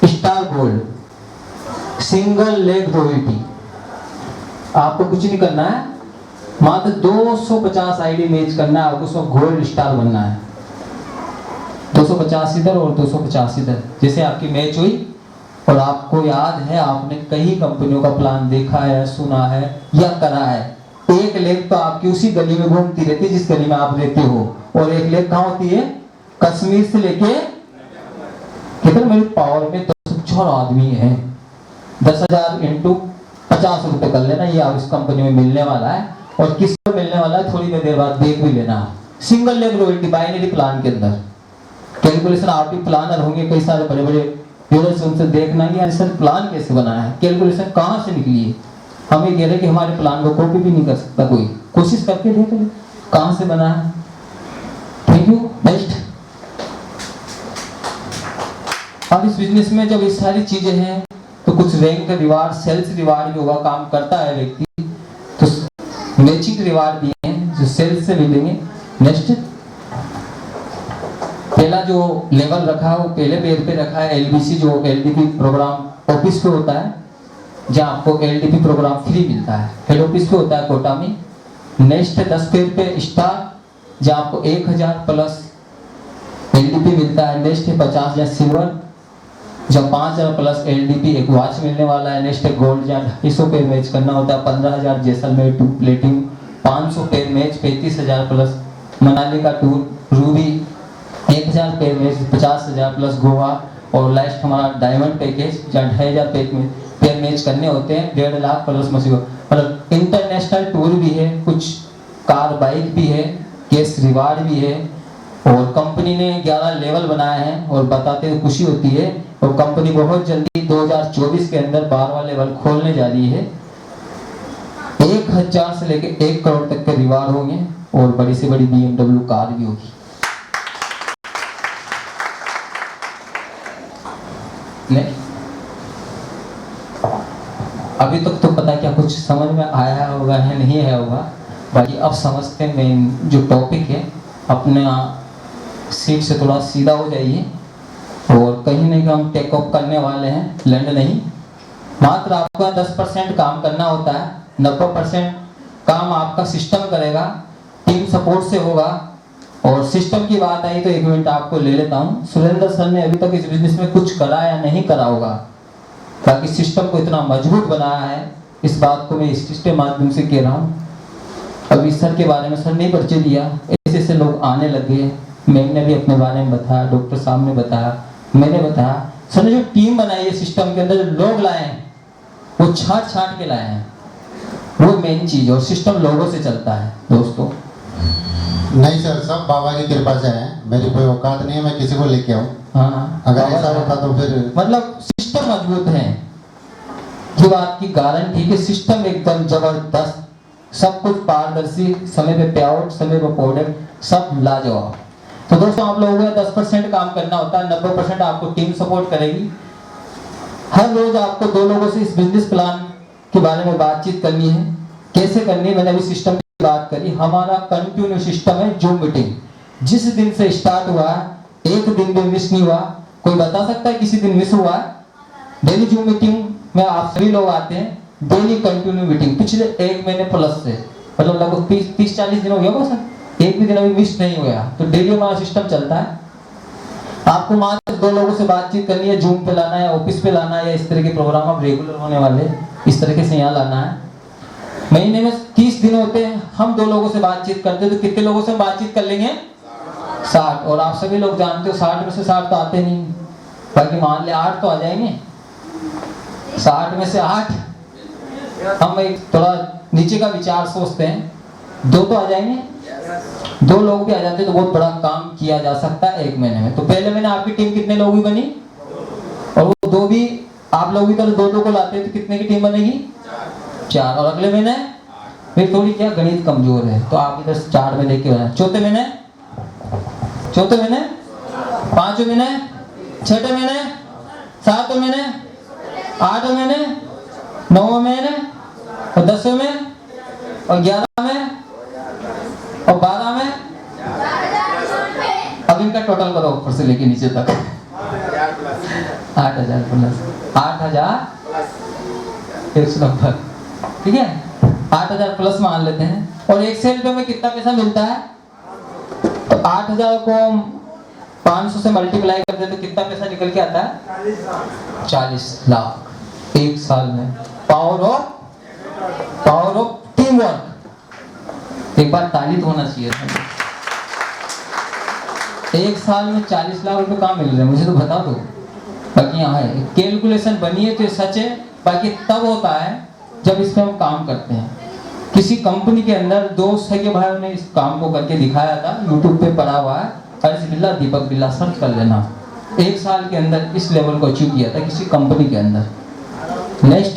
star gold single leg royalty. आपको कुछ नहीं करना है, मात्र 250 आईडी मैच करना है, आपको उसमें गोल्ड स्टार बनना है। 250 इधर और 250 इधर, जैसे आपकी मैच हुई और आपको याद है, आपने कई कंपनियों का प्लान देखा है, सुना है या करा है। एक लेग तो आपकी उसी गली में घूमती रहती है जिस गली में आप रहते हो, और एक लेग कहाँ होती है? कश्मीर से लेके किधर, मेरे पावर में 204 आदमी है। 10,000 इंटू 50 रुपए कर लेना, ये आप इस कंपनी में मिलने वाला है। और किसको मिलने वाला है थोड़ी देर बाद देख भी लेना। Single leg royalty binary plan के अंदर कैलकुलेशन, आप भी प्लानर होंगे कई सारे बड़े बड़े यूजर्स, उनसे देखना कि सर प्लान कैसे बनाया है, कैलकुलेशन कहाँ से निकली है। हम ये कह रहे कि हमारे प्लान को कॉपी भी नहीं कर सकता कोई, कोशिश करके देख ले कहाँ से बना है। Thank you. नेक्स्ट, अब इस बिजनेस में जब ये सारी चीजें हैं तो कुछ रैंक रिवार्ड, सेल्स रिवार्ड भी होगा, काम करता है व्यक्ति तो मैचिंग रिवार्ड भी हैं जो सेल्स से मिलेंगे। नेक्स्ट, पहला जो लेवल रखा है वो पहले पेज पे रखा है एलबीसी, जो एलडीपी प्रोग्राम ऑफिस पे होता है, जहाँ आपको एलडीपी प्रोग्राम फ्री मिलता है, हेड ऑफिस पे होता है कोटा में। नेक्स्ट 10 पेज पे स्टार, जहाँ आपको 1000 प्लस एलडीपी मिलता है। नेक्स्ट है 50,000 सिल्वर, जब 5000 प्लस एलडीपी एक वॉच मिलने वाला है। नेक्स्ट है गोल्ड, जहाँ 250 पे मैच करना होता है, 15,000 जैसलमेर टू प्लेटिंग, 500 पे मैच 35,000 प्लस मनाली का टूर। रूबी 1000 पे मैच 50,000 प्लस गोवा। और लास्ट हमारा डायमंड पैकेज, जहाँ 2,500 पे मैच करने होते हैं, 1.5 लाख प्लस मसीबा। मतलब इंटरनेशनल टूर भी है, कुछ कार बाइक भी है, कैश रिवार्ड भी है। और कंपनी ने 11 लेवल बनाए हैं और बताते हुए खुशी होती है। और कंपनी बहुत जल्दी 2024 के अंदर 12वां लेवल खोलने जा रही है। 1000 से लेकर 1 करोड़ तक के रिवार्ड होंगे और बड़ी से बड़ी BMW कार भी होगी। अभी तक तो पता क्या कुछ समझ में आया होगा या नहीं आया होगा, बाकी अब समझते हैं। मेन जो टॉपिक है अपना सीट से थोड़ा सीधा हो जाइए और कहीं नहीं कि हम टेक ऑफ करने वाले हैं, लैंड नहीं। मात्र आपका 10% काम करना होता है, 90% काम आपका सिस्टम करेगा, टीम सपोर्ट से होगा। और सिस्टम की बात आई तो 1 मिनट आपको ले लेता हूँ। सुरेंद्र सर ने अभी तक इस बिजनेस में कुछ करा या नहीं करा होगा, ताकि सिस्टम को इतना मजबूत बनाया है, इस बात को मैं इस चीज के माध्यम से कह रहा हूँ। अभी सर के बारे में सर ने परिचय दिया, ऐसे ऐसे लोग आने लगे। मैम ने भी अपने बारे में बताया, डॉक्टर साहब ने बताया, मैंने बताया। सर ने जो टीम बनाई है सिस्टम के अंदर, जो लोग लाए हैं वो छाट छाट के लाए हैं, वो मेन चीज। और सिस्टम लोगों से चलता है दोस्तों। नहीं सर, सब बाबा की कृपा से है, मेरी कोई औकात नहीं है मैं किसी को लेके आऊँ। हाँ, अगर ऐसा होता तो फिर मतलब सिस्टम मजबूत है, ये बात की गारंटी है कि सिस्टम एकदम जबरदस्त, सब कुछ पारदर्शी, समय पे पे आउट, समय पे प्रोडक्ट, सब लाजवाब। तो दोस्तों आप लोगों को 10% काम करना होता है, 90% आपको टीम सपोर्ट करेगी। हर रोज आपको 2 लोगों से इस बिजनेस प्लान के बारे में बातचीत करनी है। कैसे करनी है, मैंने अभी सिस्टम की बात करी। हमारा कंटिन्यू सिस्टम है जूम मीटिंग। जिस दिन से स्टार्ट हुआ है, एक दिन भी मिस नहीं हुआ। कोई बता सकता है किसी दिन मिस हुआ है? डेली जूम मीटिंग में आप सभी लोग आते हैं, डेली कंटिन्यू मीटिंग पिछले 1 महीने प्लस से, मतलब लगभग 30-40 दिन हो गया होगा सर, एक भी दिन अभी मिस नहीं हुआ। तो डेली हमारा सिस्टम चलता है। आपको मात्र 2 लोगों से बातचीत करनी है, जूम पे लाना है, ऑफिस पे लाना है, या इस तरह के प्रोग्राम अब रेगुलर होने वाले, इस तरीके से यहाँ लाना है। महीने में 30 दिन होते हैं, हम 2 लोगों से बातचीत करते हैं। तो कितने लोगों से हम बातचीत कर लेंगे? 60। और आप सभी लोग जानते हो 60 में से 60 तो आते नहीं, बाकी मान ले 8 तो आ जाएंगे। 60 में से 8, हम एक थोड़ा नीचे का विचार सोचते हैं, 2 तो आ जाएंगे। 2 लोग भी आ जाते तो बहुत बड़ा काम किया जा सकता है 1 महीने में। तो पहले महीने आपकी टीम कितने लोगों की बनी, और वो 2 भी आप लोग इधर 2-2 को लाते हैं तो कितने की टीम बनेगी? 4। और अगले महीने फिर थोड़ी क्या गणित कमजोर है तो आप इधर 4 में लेके आए। चौथे महीने 5वें महीने, 6ठे महीने, 7वें महीने, 8वें महीने, 9वें महीने, और 10वें में, और 11वें में, और 12वें। अब इनका टोटल करो ऊपर से लेके नीचे तक। 8,000 प्लस 8,000 190, ठीक है। 8,000 प्लस मान लेते हैं। और एक सेल पे में कितना पैसा मिलता है? तो 8,000 को 500 से मल्टीप्लाई कर दे तो कितना पैसा निकल के आता है? 40 लाख 1 साल में। Power of team work. एक बार ताली तो होना चाहिए था। 1 साल में 40 लाख रुपए कहाँ मिल रहे हैं मुझे तो बता दो। बाकी यहाँ है कैलकुलेशन बनी है तो ये सच है। बाकी तब होता है जब इस पे हम काम करते हैं। किसी कंपनी के अंदर 2 सगे भाइयों ने इस काम को करके दिखाया था, यूट्यूब पे पड़ा हुआ है, अर्ज बिल्ला दीपक बिल्ला, सर्च कर लेना। 1 साल के अंदर इस लेवल को अचीव किया था किसी कंपनी के अंदर। नेक्स्ट,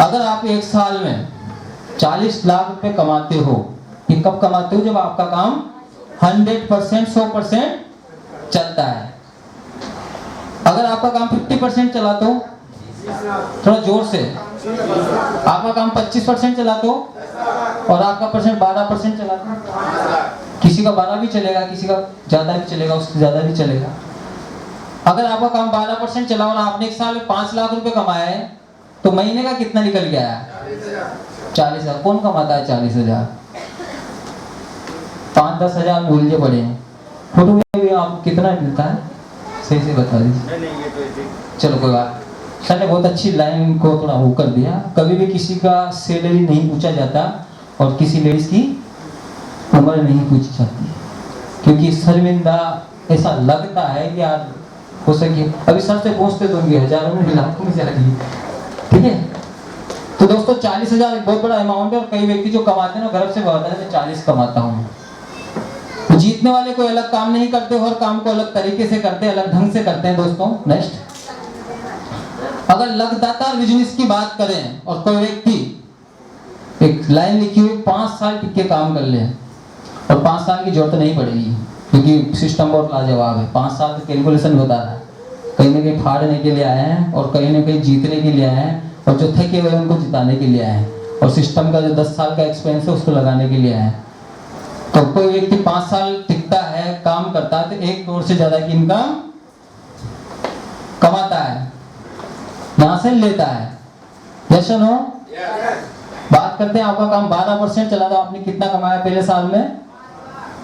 अगर आप 1 साल में 40 लाख रुपए कमाते हो, ये कब कमाते हो? जब आपका काम 100% 100% चलता है। अगर आपका काम 50% चला तो थोड़ा जोर से, आपका काम 25% चला तो, और आपका परसेंट 12% चला तो, किसी का 12 भी चलेगा, किसी का ज्यादा भी चलेगा, उससे ज्यादा भी चलेगा। अगर आपका काम 12% चला और आपने एक साल में 5 लाख रुपए कमाए हैं, तो महीने का कितना निकल गया है? 40,000। कौन कमाता है 40,000? 5-10 हजार मूल्य पड़े हैं। फोटो में भी आपको कितना मिलता है, सही से बता दीजिए। चलो कोई बात, सर ने बहुत अच्छी लाइन को थोड़ा वो कर दिया। कभी भी किसी का सैलरी नहीं पूछा जाता और किसी लेडीज की उम्र नहीं पूछी जाती, क्योंकि शर्मिंदा ऐसा लगता है कि यार हो सके अभी सर से पूछते तो होंगे हजारों में, लाखों में जा रही है। ठीक है, तो दोस्तों 40,000 एक बहुत बड़ा अमाउंट है, और कई व्यक्ति जो कमाते हैं ना गर्व से बताते हैं मैं 40 कमाता हूँ। जीतने वाले कोई अलग काम नहीं करते, हर काम को अलग तरीके से करते हैं, अलग ढंग से करते हैं। दोस्तों नेक्स्ट, अगर लगातार बिजनेस की बात करें और कोई व्यक्ति एक लाइन लिखी हुई 5 साल टिक के काम कर ले, और 5 साल की जरूरत नहीं पड़ेगी, क्योंकि सिस्टम बहुत लाजवाब है। 5 साल का कैलकुलेशन बता रहा है, कहीं ना कहीं फाड़ने के लिए आए हैं और कहीं ना कहीं जीतने के लिए आए हैं, और जो थके हुए उनको जिताने के लिए आए हैं, और सिस्टम का जो 10 साल का एक्सपेंस है उसको लगाने के लिए आए हैं। तो कोई व्यक्ति 5 साल टिकता है, काम करता है, तो 1 करोड़ से ज्यादा की इनकम कमाता है, यहां से लेता है। जैसे नो बात करते हैं, आपका काम 12% चला तो आपने कितना कमाया पहले साल में?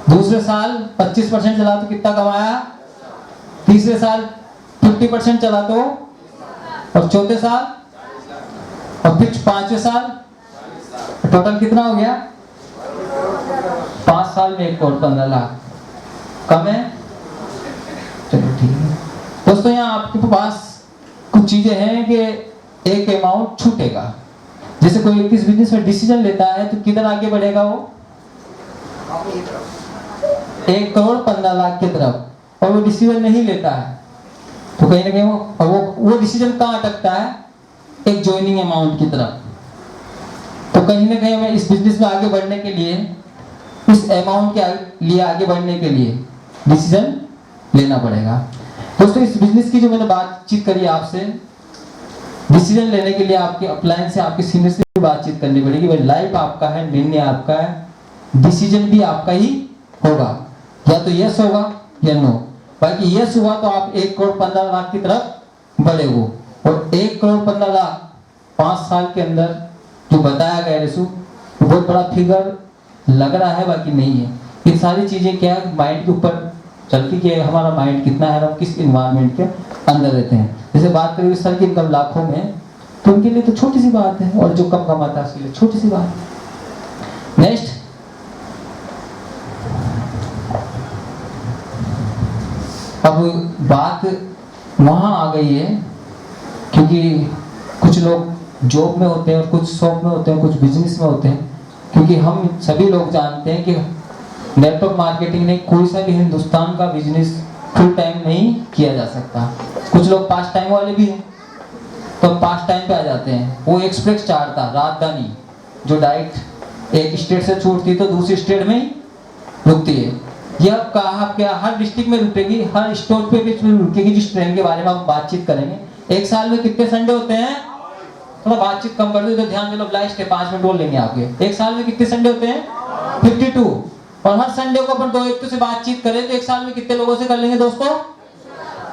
दूसरे साल 25% चला तो कितना कमाया? तीसरे साल 50% चला तो, और चौथे साल, और फिर 5वें साल, टोटल कितना हो गया? 5 साल में 1 करोड़ 15 लाख। कम है? चलो ठीक है दोस्तों, यहाँ आपके पास कुछ चीजें हैं कि एक अमाउंट छूटेगा। जैसे कोई व्यक्ति इस बिजनेस में डिसीजन लेता है तो किधर आगे बढ़ेगा वो? 1 करोड़ 15 लाख की तरफ, और वो डिसीजन नहीं लेता है तो कहीं ना कहीं वो डिसीजन कहाँ अटकता है? एक ज्वाइनिंग अमाउंट की तरफ। तो कहीं ना कहीं हमें इस बिजनेस में आगे बढ़ने के लिए, इस अमाउंट के लिए आगे बढ़ने के लिए डिसीजन लेना पड़ेगा। दोस्तों इस बिजनेस की जो मैंने बातचीत करी आपसे, डिसीजन लेने के लिए आपके अपलाइन से, आपके सीनियर से भी बातचीत करनी पड़ेगी। भाई लाइफ आपका है, निर्णय आपका है, डिसीजन भी आपका ही होगा, या तो यस होगा या नो। बाकी यस हुआ तो आप 1 करोड़ 15 लाख की तरफ बढ़े हो, और 1 करोड़ 15 लाख 5 साल के अंदर जो बताया गया रेसू, बहुत बड़ा फिगर लग रहा है, बाकी नहीं है। ये सारी चीजें क्या है, माइंड के ऊपर चलती कि हमारा माइंड कितना है, हम किस इन्वायरमेंट के अंदर रहते हैं। जैसे बात करें सर की इनकम लाखों में, तो उनके लिए तो छोटी सी बात है, और जो कम कमाता है उसके लिए छोटी सी बात है। नेक्स्ट, अब बात वहां आ गई है, क्योंकि कुछ लोग जॉब में होते हैं और कुछ शॉप में होते हैं, कुछ बिजनेस में होते हैं। क्योंकि हम सभी लोग जानते हैं कि नेटवर्क मार्केटिंग ने कोई सा भी हिंदुस्तान का बिजनेस फुल टाइम नहीं किया जा सकता। कुछ लोग पास टाइम वाले भी हैं, तो पास टाइम पे आ जाते हैं। वो एक्सप्रेस चाहता राजधानी जो डायरेक्ट एक स्टेट से छूटती तो दूसरी स्टेट में ही रुकती है, यह कहा क्या हर डिस्ट्रिक्ट में रुकेगी, हर स्टॉप पे भी रुकेगी। जिस ट्रेन के बारे में हम बातचीत करेंगे। एक साल में कितने संडे होते हैं? थोड़ा बातचीत कम कर दो तो ध्यान दे लो, लास्ट है 5 मिनट बोल लेंगे आपके। एक साल में कितने संडे होते हैं? 52। और हर संडे को अपन 2 व्यक्तियों से बातचीत करें तो एक साल में कितने लोगों से कर लेंगे दोस्तों?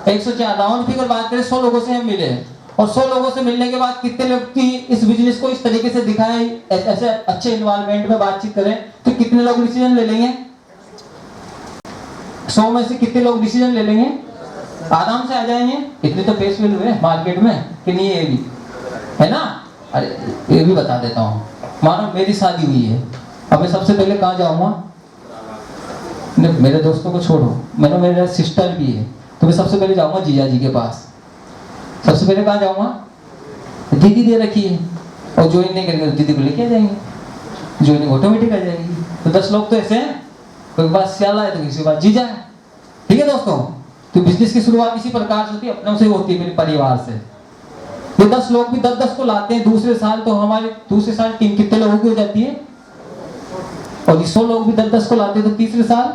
104। राउंड फिगर बात करें 100 लोगों से हम मिले, और 100 लोगों से मिलने के बाद कितने लोग की इस बिजनेस को इस तरीके से दिखाएं, ऐसे अच्छे एनवायरनमेंट में बातचीत करें, तो कितने लोग डिसीजन ले लेंगे? 100 में से कितने लोग डिसीजन ले लेंगे? आराम से आ जाएंगे। इतने तो फेस वैल्यू है मार्केट में कि नहीं, ये भी है ना। अरे ये भी बता देता हूँ, मानो मेरी शादी हुई है, अब मैं सबसे पहले कहाँ जाऊँगा? मेरे दोस्तों को छोड़ो, मैंने मेरा सिस्टर भी है, तो मैं सबसे पहले जाऊँगा जीजा जी के पास। सबसे पहले कहाँ जाऊँगा? दीदी दे रखी है, और ज्वाइन नहीं करेंगे तो दीदी को लेके आ जाएंगे, ज्वाइनिंग ऑटोमेटिक आ जाएगी। तो 10 लोग तो ऐसे हैं, कोई बात श्याला है तो किसी बात जीजा है। ठीक है दोस्तों, तो बिजनेस की शुरुआत इसी प्रकार से होती है, अपनों से होती है, मेरे परिवार से। ये 10 लोग भी 10-10 को लाते हैं दूसरे साल, तो हमारे दूसरे साल टीम कितने लोगों की हो जाती है? और ये 100 लोग भी 10-10 को लाते हैं तो तीसरे साल,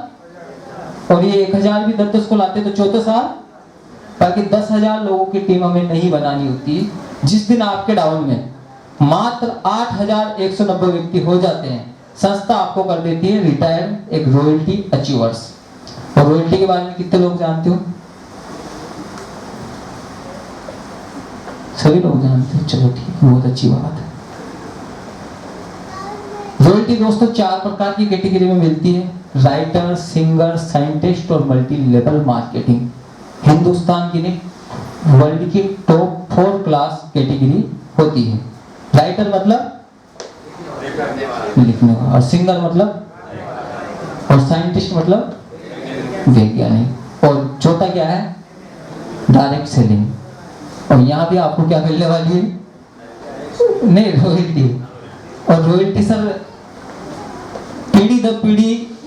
और ये 1000 भी 10-10 को लाते हैं तो चौथे साल, ताकि 10,000 लोगों की टीम हमें नहीं बनानी होती। जिस दिन आपके डाउन में मात्र 8,190 व्यक्ति हो जाते हैं, संस्था आपको कर देती है रिटायर्ड एक रॉयल्टी अचीवर्स। और रॉयल्टी के बारे में कितने लोग जानते हो? सभी लोग जानते हैं, चलो ठीक है, बहुत अच्छी बात है। रॉयल्टी दोस्तों 4 प्रकार की कैटेगरी में मिलती है, राइटर, सिंगर, साइंटिस्ट और मल्टी लेवल मार्केटिंग। हिंदुस्तान की नहीं, वर्ल्ड की टॉप 4 क्लास कैटेगरी होती है। राइटर मतलब लिखने वाला, और सिंगर मतलब, और साइंटिस्ट मतलब वैज्ञानिक, और चौथा क्या है? Direct selling. और यहाँ भी आपको क्या मिलने वाली है? नहीं, रॉयल्टी। और रॉयल्टी सर पीढ़ी दर पीढ़ी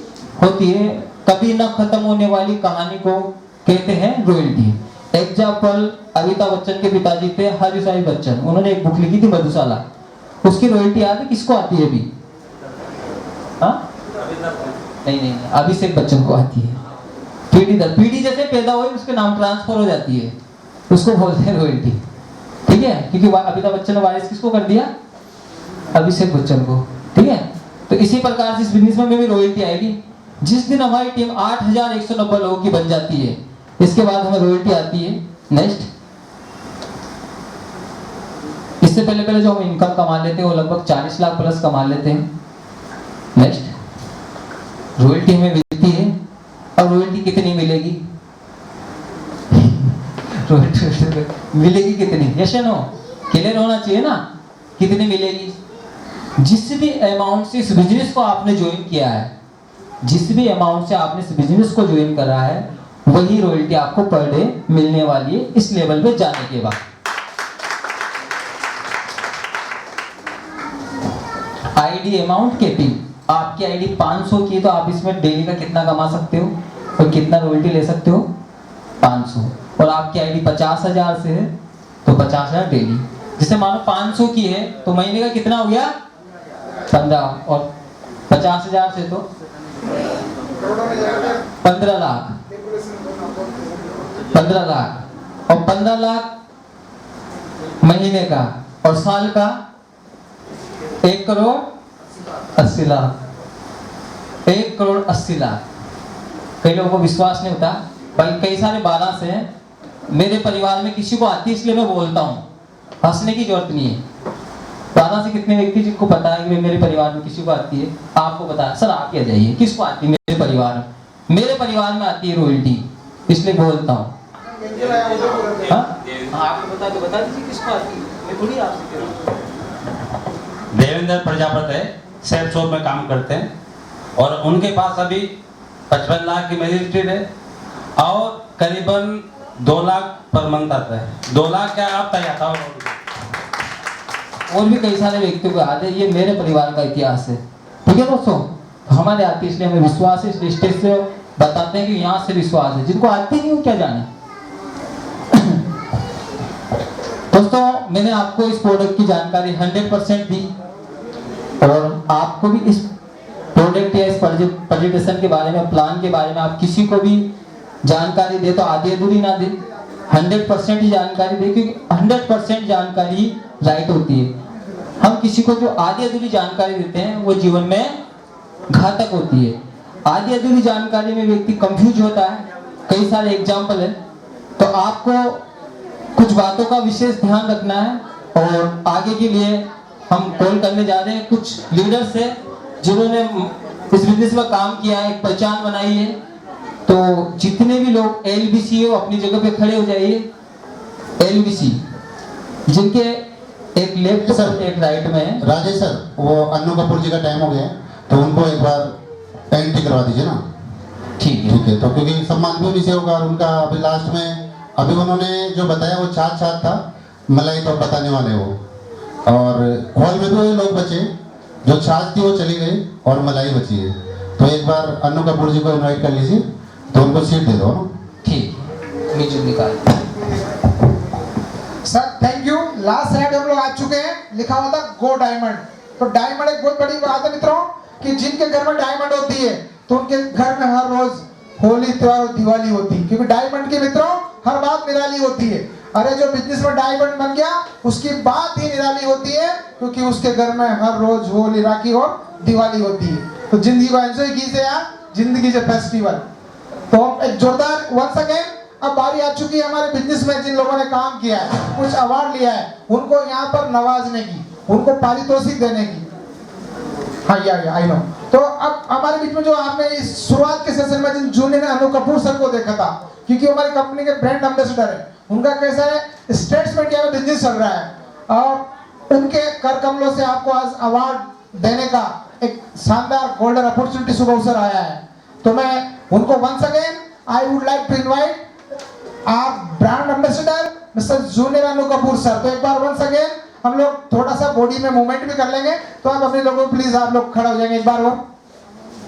होती है, कभी ना खत्म होने वाली कहानी को कहते हैं रॉयल्टी। एग्जाम्पल, अमिताभ बच्चन के पिताजी थे हरी साई बच्चन, उन्होंने एक बुक लिखी थी मधुशाला, उसकी रॉयल्टी याद है किसको आती है अभी? हाँ? नहीं, अभिषेक बच्चन को आती है। पीढ़ी दर पीढ़ी जैसे पैदा हुई उसके नाम ट्रांसफर हो जाती है, उसको बोलते हैं रॉयल्टी। ठीक है, क्योंकि अमिताभ बच्चन ने वारिस किसको कर दिया? अभिषेक बच्चन को। ठीक है, तो इसी प्रकार से इस बिजनेस में भी रॉयल्टी आएगी। जिस दिन हमारी टीम 8,190 लोगों की बन जाती है, इसके बाद हमें रॉयल्टी आती है। नेक्स्ट, इससे पहले जो हम इनकम कमा लेते हैं वो लगभग 40 लाख प्लस कमा लेते हैं। नेक्स्ट, रॉयल्टी हमें मिलती है, और रॉयल्टी कितनी मिलेगी? रॉयल्टी मिलेगी कितनी? यस या नो? क्लियर होना चाहिए ना, कितनी मिलेगी? जिस भी अमाउंट से इस बिजनेस को आपने ज्वाइन किया है, जिस भी अमाउंट से आपने इस बिजनेस को ज्वाइन करा है, वही रॉयल्टी आपको पर डे मिलने वाली है इस लेवल पे जाने के बाद। आईडी अमाउंट कैपिंग, आपकी आईडी 500 की, तो आप इसमें डेली का कितना कमा सकते हो और कितना रॉयल्टी ले सकते हो? 500। और आपकी आईडी 50,000 से है तो 50,000 डेली। जैसे मानो 500 की है तो महीने का कितना हो गया? 15, और 50,000 से तो 15 लाख, 15 लाख, और 15 लाख महीने का, और साल का 1,80 लाख, 1,80 लाख। कई लोगों को विश्वास नहीं होता भाई, कई सारे 12 से हैं, मेरे परिवार में किसी को आती है इसलिए मैं बोलता हूँ, हंसने की जरूरत नहीं है। 12 से कितने व्यक्ति जिनको पता है कि मेरे परिवार में किसी को आती है? आपको पता है? सर आप ही आ जाइए, किसको आती है? मेरे परिवार में आती है रॉयल्टी, इसलिए बोलता हूँ। आपको बता तो बता दीजिए किसको आती है, मैं थोड़ी आपसे कह रहा हूँ। देवेंद्र प्रजापति सेल शॉप में काम करते हैं, और उनके पास अभी 55 लाख की मैजिस्ट्रेट है, और करीबन 2 लाख पर मंथ आता है। 2 लाख क्या आप तय आता हो? और भी कई सारे व्यक्तियों को याद है, ये मेरे परिवार का इतिहास है। ठीक है दोस्तों, हमारे आती है इसलिए हमें विश्वास है, इसलिए स्टेज से बताते हैं कि यहाँ से विश्वास है। जिनको आती नहीं वो क्या जाने। दोस्तों, मैंने आपको इस प्रोडक्ट की जानकारी 100% दी, और आपको भी इस प्रोडक्ट या इस प्रेजेंटेशन के बारे में, प्लान के बारे में आप किसी को भी जानकारी दे तो आधी अधूरी ना दे, 100% ही जानकारी दे, क्योंकि 100% जानकारी राइट होती है। हम किसी को जो आधी अधूरी जानकारी देते हैं वो जीवन में घातक होती है। आधी अधूरी जानकारी में व्यक्ति कंफ्यूज होता है। कई सारे एग्जाम्पल है, तो आपको कुछ बातों का विशेष ध्यान रखना है। और आगे के लिए हम कॉल करने जा रहे हैं कुछ लीडर से जिन्होंने इस बिजनेस में काम किया है, एक पहचान बनाई है। तो जितने भी लोग LBC हो अपनी जगह पे खड़े हो जाइए। LBC जिनके एक लेफ्ट सर, एक राइट में है। राजेश सर, वो अन्नू कपूर जी का टाइम हो गया है, तो उनको एक बार एंट्री करवा दीजिए ना। ठीक है, ठीक है, तो क्योंकि सम्मान भी उन्हीं से होगा, और उनका अभी लास्ट में अभी उन्होंने जो बताया वो छाछ था, मलाई तो बताने वाले हो। और हॉल में तो ये लोग बचे, जो छाछ थी वो चली गई और मलाई बची है। तो एक बार अन्नू कपूर जी को इनवाइट कर लीजिए, तो उनको सीट दे दो ना। ठीक, म्यूजिक निकाल। Sir thank you. Last slide हम लोग आ चुके हैं, लिखा हुआ था गो डायमंड। तो डायमंड एक बहुत बड़ी बात है मित्रों, कि जिनके घर में डायमंड होती है तो उनके घर में हर रोज होली त्योहार और दिवाली होती है, क्योंकि डायमंड के मित्रों हर बात निराली होती है। अरे जो बिजनेस में डायमंड बन गया उसकी बात ही निराली होती है, क्योंकि उसके घर में हर रोज होली, राखी और दिवाली होती है। तो जिंदगी को एंजॉय कीजिए यार, जिंदगी से फेस्टिवल। तो एक जोरदार वंस अगेन अब बारी आ चुकी है हमारे बिजनेस में जिन लोगों ने काम किया है, कुछ अवार्ड लिया है, उनको यहाँ पर नवाजने की, उनको पारितोषिक देने की। हाँ या आई नो। तो अब हमारे बीच में जो आपने इस शुरुआत के सेशन में जिन जूनियर ने अनु कपूर सर को देखा था, क्योंकि हमारी कंपनी के ब्रांड एम्बेसडर है, उनका कैसा है स्टेट्स में इंडिया में बिजनेस चल रहा है और उनके कर कमलों से आपको आज अवार्ड देने का एक शानदार गोल्डन अपॉर्चुनिटी शुभ अवसर आया है। तो मैं उनको once again I would like to invite our brand ambassador mister junior Anu Kapoor sir. तो एक बार वंस अगेन हम लोग थोड़ा सा बॉडी में मूवमेंट भी कर लेंगे, तो आप अपने लोगों प्लीज आप लोग खड़े हो जाएंगे एक बार। वो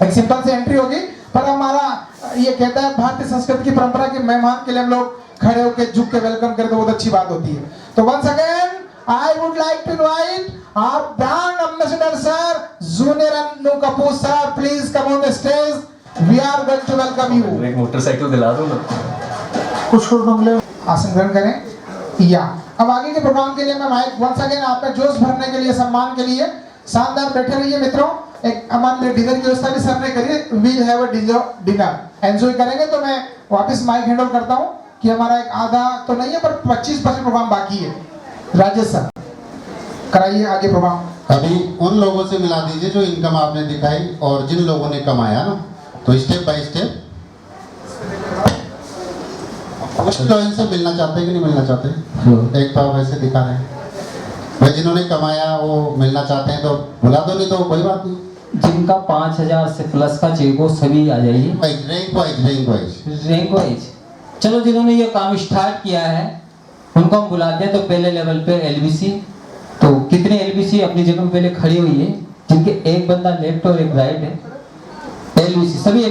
एक सिंपल सी एंट्री होगी, पर हमारा ये कहता है भारतीय संस्कृति की परंपरा के मेहमान के लिए हम लोग खड़े होकर झुक के वेलकम करें तो बहुत अच्छी बात होती है। तो once again I would like to invite our brand ambassador sir junior Anu Kapoor sir, please come on the stage, we are going to welcome you. एक मोटरसाइकिल दिला दो ना। कुछ आसन ग्रहण करें या अब आगे के प्रोग्राम के लिए मैं माइक वंस अगेन आपका जोश भरने के लिए, सम्मान के लिए शानदार बैठे रहिए मित्रों। एक हमारे लिए डिनर की व्यवस्था भी सर ने करी, we'll have a dinner enjoy करेंगे। तो मैं वापस माइक हैंड ओवर करता हूं कि हमारा एक आधा तो नहीं है पर 25% प्रोग्राम बाकी है। राजेश सर कराइए आगे प्रोग्राम। अभी उन लोगों से मिला दीजिए जो इनकम आपने दिखाई और जिन लोगों ने कमाया ना, तो स्टेप बाय स्टेप तो इनसे मिलना चाहते हैं कि नहीं मिलना चाहते? एक पाव वैसे दिखा रहे हैं भाई, जिन्होंने कमाया वो मिलना चाहते हैं तो बुला दो, नहीं तो कोई बात नहीं। जिनका 5000 से प्लस का चेक हो सभी आ जाइए। रैंक वाइज रैंक वाइज चलो, जिन्होंने ये काम स्टार्ट किया है उनको हम बुलाते हैं। तो पहले लेवल पे एलबीसी, तो कितने एलबीसी अपनी जगह पे पहले खड़ी हुई है, जिनके एक बंदा लेफ्ट और एक राइट है। एलबीसी सभी